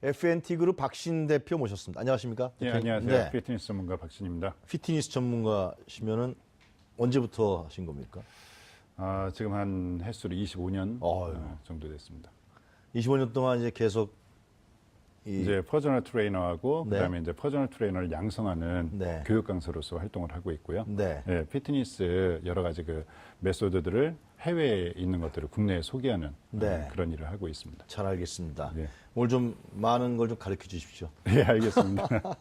FNT 그룹 박신 대표 모셨습니다. 안녕하십니까? 네, 안녕하세요. 네. 피트니스 전문가 박신입니다. 피트니스 전문가시면은 언제부터 하신 겁니까? 지금 한 횟수로 25년 정도 됐습니다. 25년 동안 이제 계속 이제 퍼스널 트레이너하고 네. 그다음에 이제 퍼스널 트레이너를 양성하는 네. 교육 강사로서 활동을 하고 있고요. 네. 피트니스 여러 가지 그 메소드들을 해외에 있는 것들을 국내에 소개하는 네. 그런 일을 하고 있습니다. 잘 알겠습니다. 네. 오늘 좀 많은 걸 좀 가르쳐 주십시오. 예, 알겠습니다.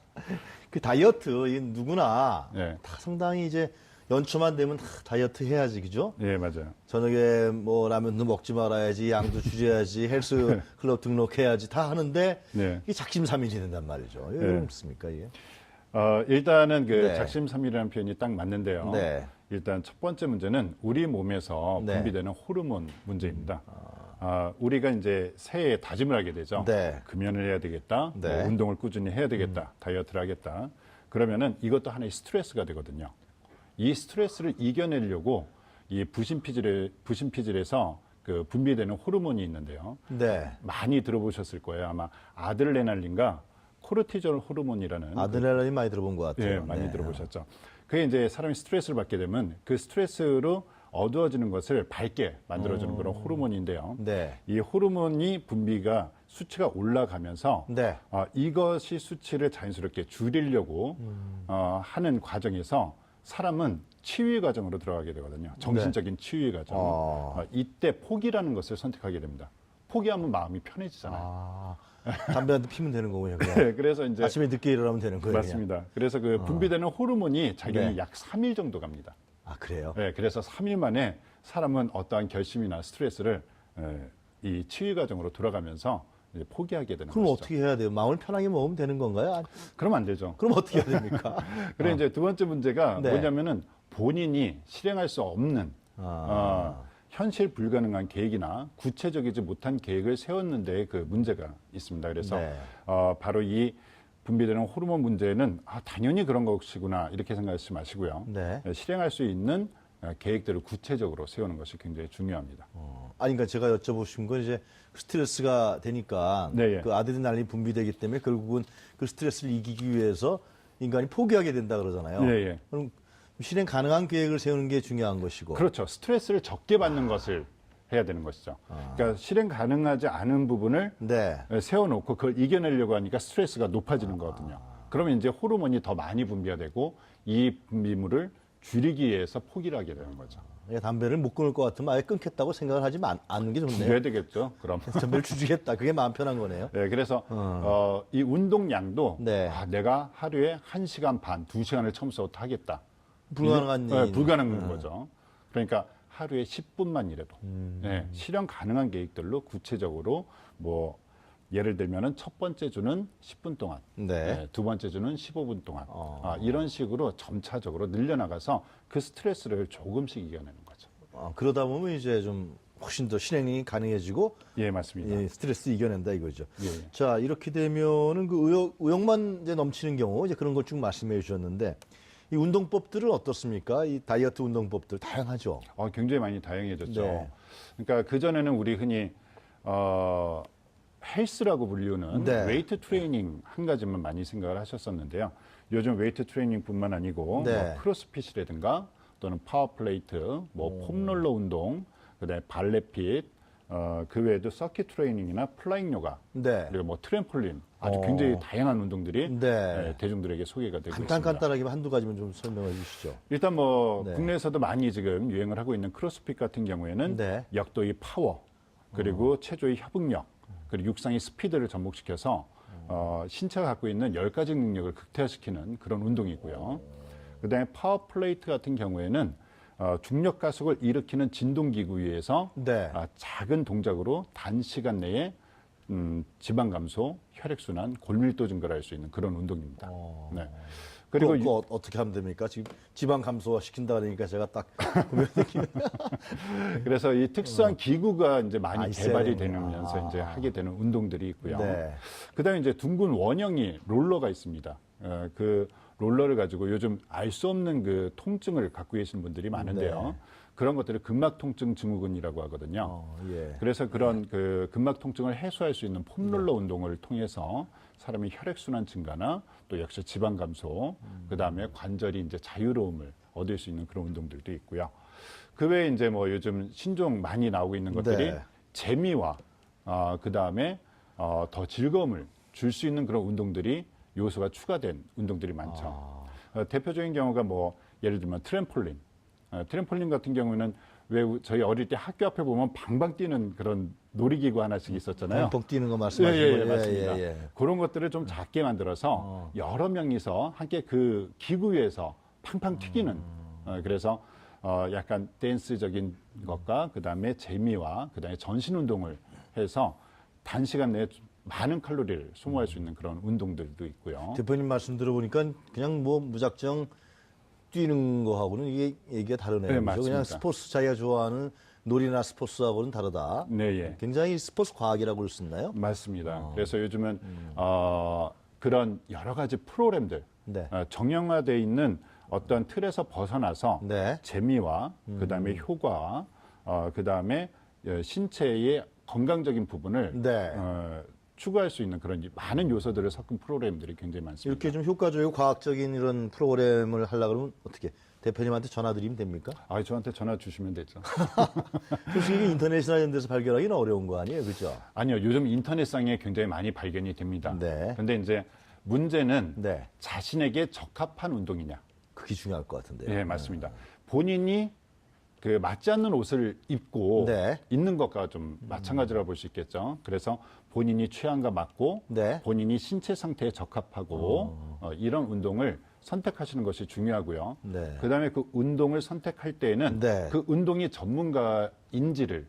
그 다이어트 이 누구나 네. 다 상당히 이제 연초만 되면 다 다이어트 해야지, 그죠? 예, 맞아요. 저녁에 뭐 라면도 먹지 말아야지, 양도 줄여야지, 헬스 클럽 등록해야지 다 하는데 네. 이게 작심삼일이 된단 말이죠. 왜 네. 그렇습니까 이게? 일단은 그 네. 작심삼일이라는 표현이 딱 맞는데요. 네. 일단 첫 번째 문제는 우리 몸에서 네. 분비되는 호르몬 문제입니다. 우리가 이제 새해에 다짐을 하게 되죠. 네. 금연을 해야 되겠다. 네. 뭐 운동을 꾸준히 해야 되겠다. 다이어트를 하겠다. 그러면은 이것도 하나의 스트레스가 되거든요. 이 스트레스를 이겨내려고 이 부신피질에서 그 분비되는 호르몬이 있는데요. 네. 많이 들어보셨을 거예요. 아마 아드레날린과 코르티졸 호르몬이라는 아드레날린 많이 들어본 것 같아요. 예, 많이 네. 들어보셨죠. 그게 이제 사람이 스트레스를 받게 되면 그 스트레스로 어두워지는 것을 밝게 만들어주는 그런 호르몬인데요. 네. 이 호르몬이 분비가 수치가 올라가면서 네. 이것이 수치를 자연스럽게 줄이려고 하는 과정에서 사람은 치유의 과정으로 들어가게 되거든요. 정신적인 치유의 과정. 이때 포기라는 것을 선택하게 됩니다. 포기하면 마음이 편해지잖아요. 담배 한 대 피면 되는 거군요. 그냥. 네, 그래서 이제 아침에 늦게 일어나면 되는 거예요. 맞습니다. 그래서 그 분비되는 호르몬이 작용이 네. 약 3일 정도 갑니다. 그냥. 그래요? 네, 그래서 3일 만에 사람은 어떠한 결심이나 스트레스를 이 치유 과정으로 돌아가면서 이제 포기하게 되는 그럼 것이죠. 어떻게 해야 돼요? 마음을 편하게 먹으면 되는 건가요? 아니, 그러면 안 되죠. 그럼 어떻게 해야 됩니까? 그래 이제 두 번째 문제가 네. 뭐냐면은 본인이 실행할 수 없는 현실 불가능한 계획이나 구체적이지 못한 계획을 세웠는데 그 문제가 있습니다. 그래서 네. 바로 이 분비되는 호르몬 문제는 당연히 그런 것이구나 이렇게 생각하지 마시고요. 네. 실행할 수 있는 계획들을 구체적으로 세우는 것이 굉장히 중요합니다. 아니, 그러니까 제가 여쭤보신 건 이제 스트레스가 되니까 네, 예. 그 아드레날린이 분비되기 때문에 결국은 그 스트레스를 이기기 위해서 인간이 포기하게 된다 그러잖아요. 예, 예. 그럼 실행 가능한 계획을 세우는 게 중요한 것이고. 그렇죠. 스트레스를 적게 받는 것을 해야 되는 것이죠. 그러니까 실행 가능하지 않은 부분을 네. 세워놓고 그걸 이겨내려고 하니까 스트레스가 높아지는 거거든요. 그러면 이제 호르몬이 더 많이 분비가 되고 이 분비물을 줄이기 위해서 포기를 하게 되는 거죠. 담배를 못 끊을 것 같으면 아예 끊겠다고 생각을 하지 않는 게 좋네요. 줄여야 되겠죠. 그럼. 담배를 줄이겠다. 그게 마음 편한 거네요. 네, 그래서 이 운동량도 네. 내가 하루에 1시간 반, 2시간을 처음부터 하겠다. 불가능한 일인. 불가능한 거죠. 그러니까 하루에 10분만 일해도 네, 실현 가능한 계획들로 구체적으로 뭐 예를 들면은 첫 번째 주는 10분 동안, 네. 두 번째 주는 15분 동안 이런 식으로 점차적으로 늘려나가서 그 스트레스를 조금씩 이겨내는 거죠. 그러다 보면 이제 좀 훨씬 더 실행이 가능해지고 예, 맞습니다. 스트레스 이겨낸다 이거죠. 예. 자, 이렇게 되면은 그 의욕만 이제 넘치는 경우 이제 그런 걸 쭉 말씀해 주셨는데 이 운동법들은 어떻습니까? 이 다이어트 운동법들 다양하죠. 굉장히 많이 다양해졌죠. 네. 그러니까 그전에는 우리 흔히 헬스라고 불리우는 네. 웨이트 트레이닝 한 가지만 많이 생각을 하셨었는데요. 요즘 웨이트 트레이닝뿐만 아니고 네. 뭐 크로스핏이라든가 또는 파워플레이트, 뭐 폼롤러 운동, 그다음에 발레핏, 그 외에도 서킷 트레이닝이나 플라잉 요가, 네. 그리고 뭐 트램폴린 아주 굉장히 다양한 운동들이 네. 대중들에게 소개가 되고 있습니다. 간단하게 한두 가지만 좀 설명해 주시죠. 일단 뭐 네. 국내에서도 많이 지금 유행을 하고 있는 크로스핏 같은 경우에는 네. 역도의 파워, 그리고 체조의 협응력, 그리고 육상의 스피드를 접목시켜서 신체가 갖고 있는 10가지 능력을 극대화시키는 그런 운동이고요. 그다음에 파워플레이트 같은 경우에는 중력 가속을 일으키는 진동기구 위에서 네. 작은 동작으로 단시간 내에 지방 감소, 혈액순환, 골밀도 증가를 할 수 있는 그런 운동입니다. 네. 그리고 그리고 어떻게 하면 됩니까? 지금 지방 감소화 시킨다 그러니까 제가 딱 그래서 이 특수한 기구가 이제 많이 있어야 개발이 되는구나. 되면서 이제 하게 되는 운동들이 있고요. 네. 그다음에 이제 둥근 원형이 롤러가 있습니다. 그 롤러를 가지고 요즘 알 수 없는 그 통증을 갖고 계시는 분들이 많은데요. 그런 것들을 근막 통증 증후군이라고 하거든요. 예. 그래서 그런 그 근막 통증을 해소할 수 있는 폼롤러 운동을 통해서 사람이 혈액순환 증가나 또 역시 지방 감소, 그다음에 관절이 이제 자유로움을 얻을 수 있는 그런 운동들도 있고요. 그 외에 이제 뭐 요즘 신종 많이 나오고 있는 것들이 네. 재미와 그다음에 더 즐거움을 줄 수 있는 그런 운동들이 요소가 추가된 운동들이 많죠. 대표적인 경우가 뭐 예를 들면 트램폴린. 트램폴린 같은 경우는 왜 저희 어릴 때 학교 앞에 보면 방방 뛰는 그런 놀이기구 하나씩 있었잖아요. 펑펑 뛰는 거 말씀하시는 거예요? 맞습니다. 그런 것들을 좀 작게 만들어서 여러 명이서 함께 그 기구 위에서 팡팡 튀기는 그래서 약간 댄스적인 것과 그다음에 재미와 그다음에 전신 운동을 해서 단시간 내에 많은 칼로리를 소모할 수 있는 그런 운동들도 있고요. 대표님 말씀 들어보니까 그냥 뭐 무작정 뛰는 거하고는 이게 얘기가 다르네요. 네, 그죠? 그냥 맞습니다. 스포츠 자기가 좋아하는 놀이나 스포츠하고는 다르다. 네, 예. 굉장히 스포츠 과학이라고 볼 수 있나요? 맞습니다. 그래서 요즘은 그런 여러 가지 프로그램들 네. 정형화되어 있는 어떤 틀에서 벗어나서 네. 재미와 그다음에 효과와 그다음에 신체의 건강적인 부분을 네. 추구할 수 있는 그런 많은 요소들을 섞은 프로그램들이 굉장히 많습니다. 이렇게 좀 효과적이고 과학적인 이런 프로그램을 하려고 그러면 어떻게 대표님한테 전화 드리면 됩니까? 저한테 전화 주시면 되죠. 솔직히 이게 인터넷이나 이런 데서 발견하기는 어려운 거 아니에요? 그죠? 아니요, 요즘 인터넷상에 굉장히 많이 발견이 됩니다. 네. 근데 이제 문제는 네. 자신에게 적합한 운동이냐. 그게 중요할 것 같은데요. 네, 맞습니다. 본인이 그 맞지 않는 옷을 입고 네. 있는 것과 좀 마찬가지라고 볼 수 있겠죠. 그래서 본인이 취향과 맞고 네. 본인이 신체 상태에 적합하고 이런 운동을 선택하시는 것이 중요하고요. 네. 그다음에 그 운동을 선택할 때에는 네. 그 운동이 전문가인지를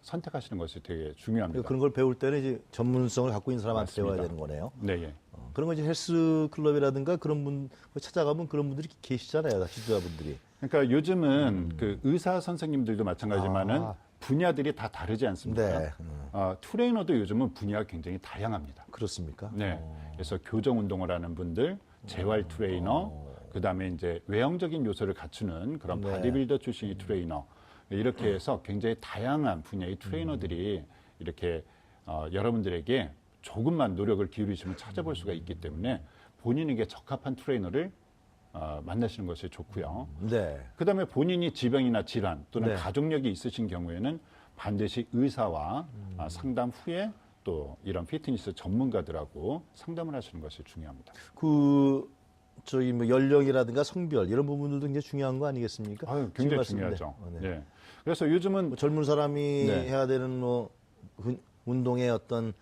선택하시는 것이 되게 중요합니다. 그런 걸 배울 때는 이제 전문성을 갖고 있는 사람한테 맞습니다. 배워야 되는 거네요. 네, 예. 그런 거 이제 헬스 클럽이라든가 그런 분 찾아가면 그런 분들이 계시잖아요. 다 지도자분들이. 그러니까 요즘은 그 의사 선생님들도 마찬가지지만은 아. 분야들이 다 다르지 않습니까? 네. 트레이너도 요즘은 분야가 굉장히 다양합니다. 그렇습니까? 네. 그래서 교정 운동을 하는 분들, 재활 트레이너, 그다음에 이제 외형적인 요소를 갖추는 그런 네. 바디빌더 출신의 트레이너 이렇게 해서 굉장히 다양한 분야의 트레이너들이 이렇게 여러분들에게 조금만 노력을 기울이시면 찾아볼 수가 있기 때문에 본인에게 적합한 트레이너를 만나시는 것이 좋고요. 네. 그다음에 본인이 지병이나 질환 또는 네. 가족력이 있으신 경우에는 반드시 의사와 상담 후에 또 이런 피트니스 전문가들하고 상담을 하시는 것이 중요합니다. 저기 뭐 연령이라든가 성별 이런 부분들도 굉장히 중요한 거 아니겠습니까? 굉장히 지금 말씀- 중요하죠. 네. 네. 그래서 요즘은 뭐 젊은 사람이 네. 해야 되는 뭐 운동의 어떤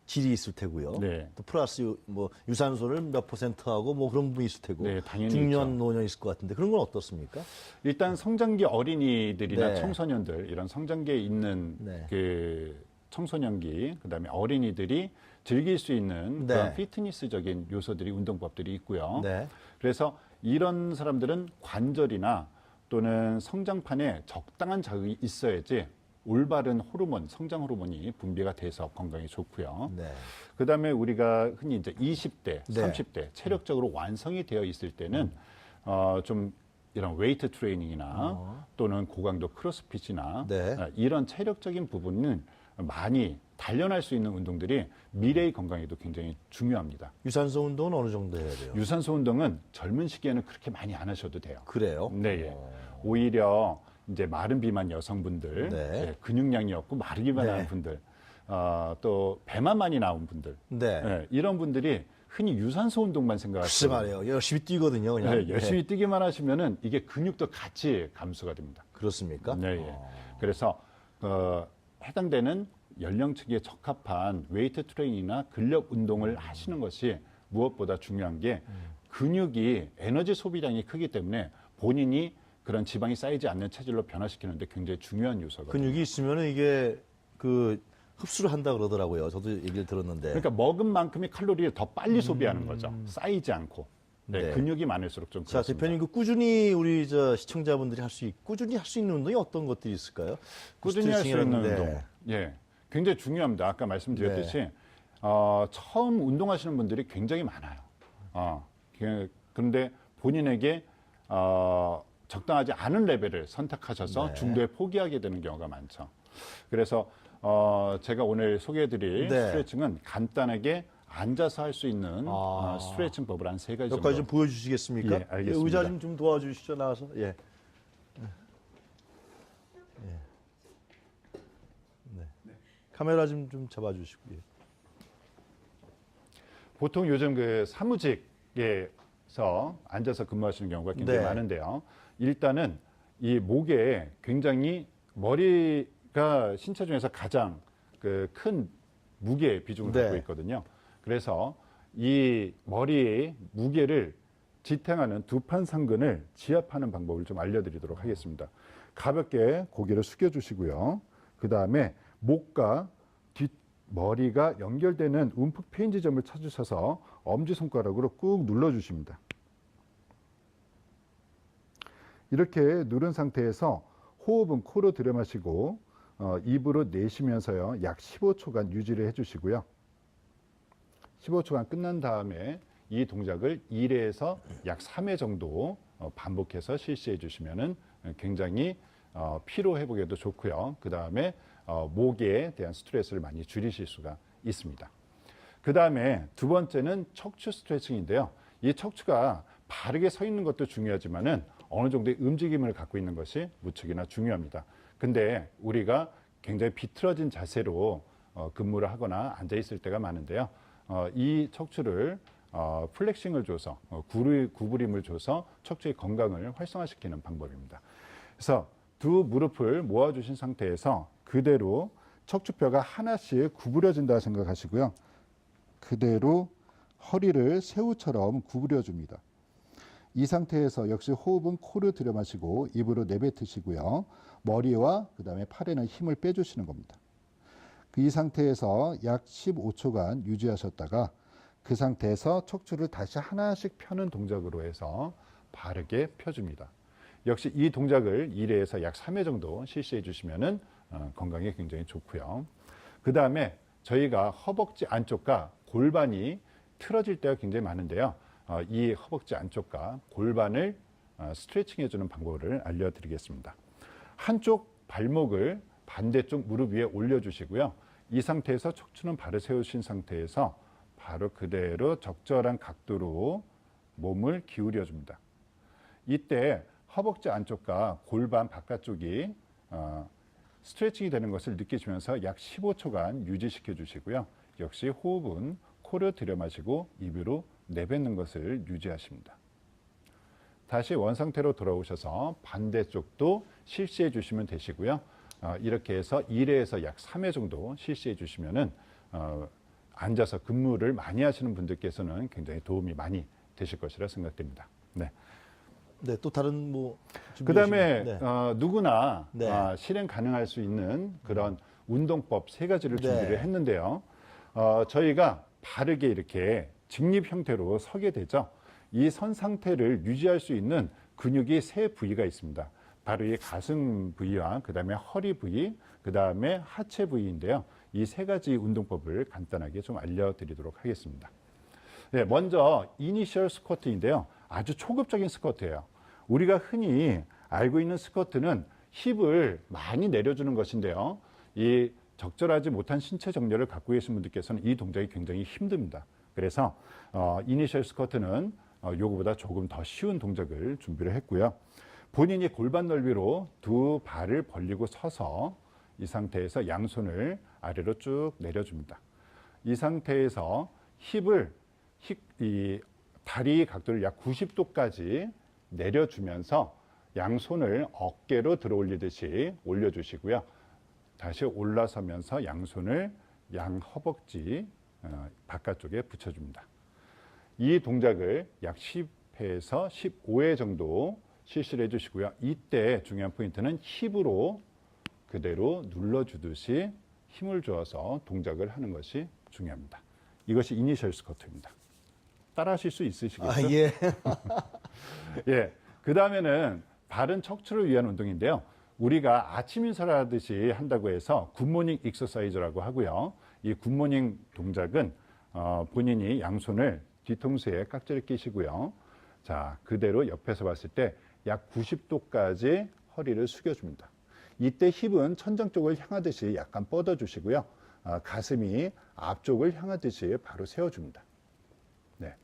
질이 있을 테고요. 네. 또 플러스 뭐 유산소를 몇 % 하고 뭐 그런 부분이 있을 테고. 네, 당연히 중년, 있죠. 노년 있을 것 같은데 그런 건 어떻습니까? 일단 성장기 어린이들이나 네. 청소년들 이런 성장기에 있는 네. 그 청소년기 그다음에 어린이들이 즐길 수 있는 네. 그런 피트니스적인 요소들이 운동법들이 있고요. 네. 그래서 이런 사람들은 관절이나 또는 성장판에 적당한 자극이 있어야지 올바른 호르몬, 성장 호르몬이 분비가 돼서 건강에 좋고요. 네. 그다음에 우리가 흔히 이제 20대, 네. 30대 체력적으로 완성이 되어 있을 때는 좀 이런 웨이트 트레이닝이나 또는 고강도 크로스핏이나 네. 이런 체력적인 부분은 많이 단련할 수 있는 운동들이 미래의 건강에도 굉장히 중요합니다. 유산소 운동은 어느 정도 해야 돼요? 유산소 운동은 젊은 시기에는 그렇게 많이 안 하셔도 돼요. 그래요? 네, 예. 오히려 이제 마른 비만 여성분들, 네. 예, 근육량이 없고 마르기만 네. 하는 분들, 또 배만 많이 나온 분들, 네. 예, 이런 분들이 흔히 유산소 운동만 글쎄 생각하시고 말이에요. 열심히 뛰거든요. 그냥. 열심히 뛰기만 하시면은 이게 근육도 같이 감소가 됩니다. 그렇습니까? 네, 예. 그래서 해당되는 연령층에 적합한 웨이트 트레이닝이나 근력 운동을 하시는 것이 무엇보다 중요한 게 근육이 에너지 소비량이 크기 때문에 본인이 그런 지방이 쌓이지 않는 체질로 변화시키는데 굉장히 중요한 요소거든요. 근육이 있으면 이게 흡수를 한다 그러더라고요. 저도 얘기를 들었는데. 그러니까 먹은 만큼의 칼로리를 더 빨리 소비하는 거죠. 쌓이지 않고. 네, 네. 근육이 많을수록 좀 자, 그렇습니다. 대표님 꾸준히 우리 시청자분들이 꾸준히 할 수 있는 운동이 어떤 것들이 있을까요? 꾸준히 할 수 있는 스트레칭이라는데. 운동. 예. 굉장히 중요합니다. 아까 말씀드렸듯이 처음 운동하시는 분들이 굉장히 많아요. 그런데 본인에게 적당하지 않은 레벨을 선택하셔서 네. 중도에 포기하게 되는 경우가 많죠. 그래서 제가 오늘 소개해드릴 네. 스트레칭은 간단하게 앉아서 할 수 있는 스트레칭 법을 한 3가지 몇 정도. 가지 좀 보여주시겠습니까? 예, 알겠습니다. 의자 좀 도와주시죠, 나와서. 예. 네. 카메라 좀 잡아주시고. 예. 보통 요즘 그 사무직에서 앉아서 근무하시는 경우가 굉장히 네. 많은데요. 일단은 이 목에 굉장히 머리가 신체 중에서 가장 그 큰 무게 비중을 네. 갖고 있거든요. 그래서 이 머리의 무게를 지탱하는 두판 상근을 지압하는 방법을 좀 알려드리도록 하겠습니다. 가볍게 고개를 숙여주시고요. 그 다음에 목과 뒷머리가 연결되는 움푹 패인 지점을 찾으셔서 엄지손가락으로 꾹 눌러주십니다. 이렇게 누른 상태에서 호흡은 코로 들여마시고 입으로 내쉬면서요. 약 15초간 유지를 해주시고요. 15초간 끝난 다음에 이 동작을 1회에서 약 3회 정도 반복해서 실시해 주시면은 굉장히 피로 회복에도 좋고요. 그 다음에 목에 대한 스트레스를 많이 줄이실 수가 있습니다. 그 다음에 두 번째는 척추 스트레칭인데요. 이 척추가 바르게 서 있는 것도 중요하지만은 어느 정도의 움직임을 갖고 있는 것이 무척이나 중요합니다. 근데 우리가 굉장히 비틀어진 자세로 근무를 하거나 앉아 있을 때가 많은데요. 이 척추를 플렉싱을 줘서 구부림을 줘서 척추의 건강을 활성화시키는 방법입니다. 그래서 두 무릎을 모아주신 상태에서 그대로 척추뼈가 하나씩 구부려진다 생각하시고요. 그대로 허리를 새우처럼 구부려 줍니다. 이 상태에서 역시 호흡은 코로 들여마시고 입으로 내뱉으시고요. 머리와 그다음에 팔에는 힘을 빼주시는 겁니다. 이 상태에서 약 15초간 유지하셨다가 그 상태에서 척추를 다시 하나씩 펴는 동작으로 해서 바르게 펴줍니다. 역시 이 동작을 1회에서 약 3회 정도 실시해 주시면은 건강에 굉장히 좋고요. 그 다음에 저희가 허벅지 안쪽과 골반이 틀어질 때가 굉장히 많은데요. 이 허벅지 안쪽과 골반을 스트레칭 해주는 방법을 알려드리겠습니다. 한쪽 발목을 반대쪽 무릎 위에 올려주시고요. 이 상태에서 척추는 바로 세우신 상태에서 바로 그대로 적절한 각도로 몸을 기울여 줍니다. 이때 허벅지 안쪽과 골반 바깥쪽이 스트레칭이 되는 것을 느끼시면서 약 15초간 유지시켜 주시고요. 역시 호흡은 코로 들여마시고 입으로 내뱉는 것을 유지하십니다. 다시 원상태로 돌아오셔서 반대쪽도 실시해 주시면 되시고요. 이렇게 해서 1회에서 약 3회 정도 실시해 주시면은 앉아서 근무를 많이 하시는 분들께서는 굉장히 도움이 많이 되실 것이라 생각됩니다. 네. 네, 또 다른 뭐 그다음에 네. 누구나 네. 실행 가능할 수 있는 그런 운동법 3가지를 네. 준비를 했는데요. 저희가 바르게 이렇게 직립 형태로 서게 되죠. 이 선 상태를 유지할 수 있는 근육이 3부위가 있습니다. 바로 이 가슴 부위와 그다음에 허리 부위, 그다음에 하체 부위인데요. 이 3가지 운동법을 간단하게 좀 알려드리도록 하겠습니다. 네, 먼저 이니셜 스쿼트인데요. 아주 초급적인 스쿼트예요. 우리가 흔히 알고 있는 스쿼트는 힙을 많이 내려주는 것인데요. 이 적절하지 못한 신체 정렬을 갖고 계신 분들께서는 이 동작이 굉장히 힘듭니다. 그래서 이니셜 스쿼트는 요거보다 조금 더 쉬운 동작을 준비를 했고요. 본인이 골반 넓이로 두 발을 벌리고 서서 이 상태에서 양손을 아래로 쭉 내려줍니다. 이 상태에서 이 다리 각도를 약 90도까지 내려주면서 양손을 어깨로 들어 올리듯이 올려주시고요. 다시 올라서면서 양손을 양 허벅지 바깥쪽에 붙여줍니다. 이 동작을 약 10회에서 15회 정도 실시를 해주시고요. 이때 중요한 포인트는 힙으로 그대로 눌러주듯이 힘을 주어서 동작을 하는 것이 중요합니다. 이것이 이니셜 스쿼트입니다. 따라하실 수 있으시겠어요? 예. 예. 그 다음에는 바른 척추를 위한 운동인데요. 우리가 아침 인사를 하듯이 한다고 해서 굿모닝 익서사이즈라고 하고요. 이 굿모닝 동작은 본인이 양손을 뒤통수에 깍지를 끼시고요. 자, 그대로 옆에서 봤을 때 약 90도까지 허리를 숙여줍니다. 이때 힙은 천장 쪽을 향하듯이 약간 뻗어주시고요. 가슴이 앞쪽을 향하듯이 바로 세워줍니다. 네,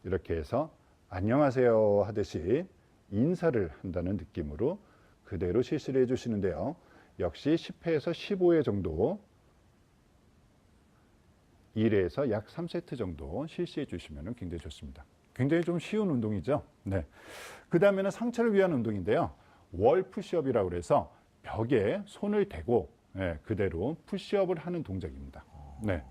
이렇게 해서 안녕하세요 하듯이 인사를 한다는 느낌으로 그대로 실시를 해주시는데요. 역시 10회에서 15회 정도 1회에서 약 3세트 정도 실시해 주시면 굉장히 좋습니다. 굉장히 좀 쉬운 운동이죠. 네. 그 다음에는 상체를 위한 운동인데요. 월 푸시업이라고 해서 벽에 손을 대고 그대로 푸시업을 하는 동작입니다. 네.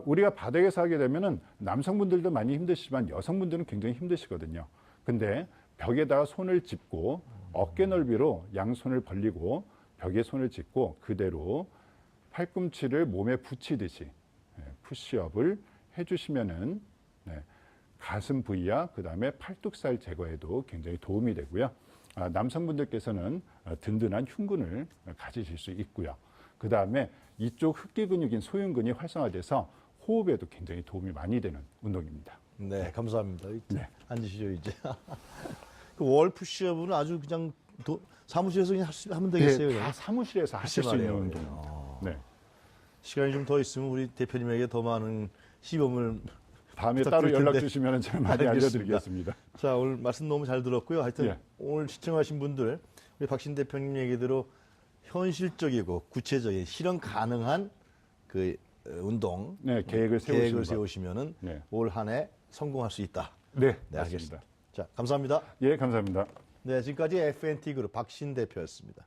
우리가 바닥에서 하게 되면은 남성분들도 많이 힘드시지만 여성분들은 굉장히 힘드시거든요. 근데 벽에다가 손을 짚고 어깨 넓이로 양손을 벌리고 벽에 손을 짚고 그대로 팔꿈치를 몸에 붙이듯이 푸시업을 해주시면은 가슴 부위와 그 다음에 팔뚝살 제거에도 굉장히 도움이 되고요. 남성분들께서는 든든한 흉근을 가지실 수 있고요. 그 다음에 이쪽 흑기 근육인 소흉근이 활성화돼서 호흡에도 굉장히 도움이 많이 되는 운동입니다. 네, 감사합니다. 네. 앉으시죠 이제. 그 월 푸시업은 아주 그냥 사무실에서 그냥 하면 되겠어요. 네, 그냥. 다 사무실에서 하실 수 있는 운동입니다. 네. 시간이 좀 더 있으면 우리 대표님에게 더 많은 시범을 다음에 따로 부탁드릴 연락 텐데. 주시면 제가 많이 알겠습니다. 알려드리겠습니다. 자, 오늘 말씀 너무 잘 들었고요. 하여튼 예. 오늘 시청하신 분들 우리 박신 대표님 얘기대로 현실적이고 구체적인 실현 가능한 그 운동 네, 계획을 세우시면은 네. 올 한 해 성공할 수 있다. 네, 네, 맞습니다. 알겠습니다. 자, 감사합니다. 예, 감사합니다. 네, 지금까지 FNT 그룹 박신 대표였습니다.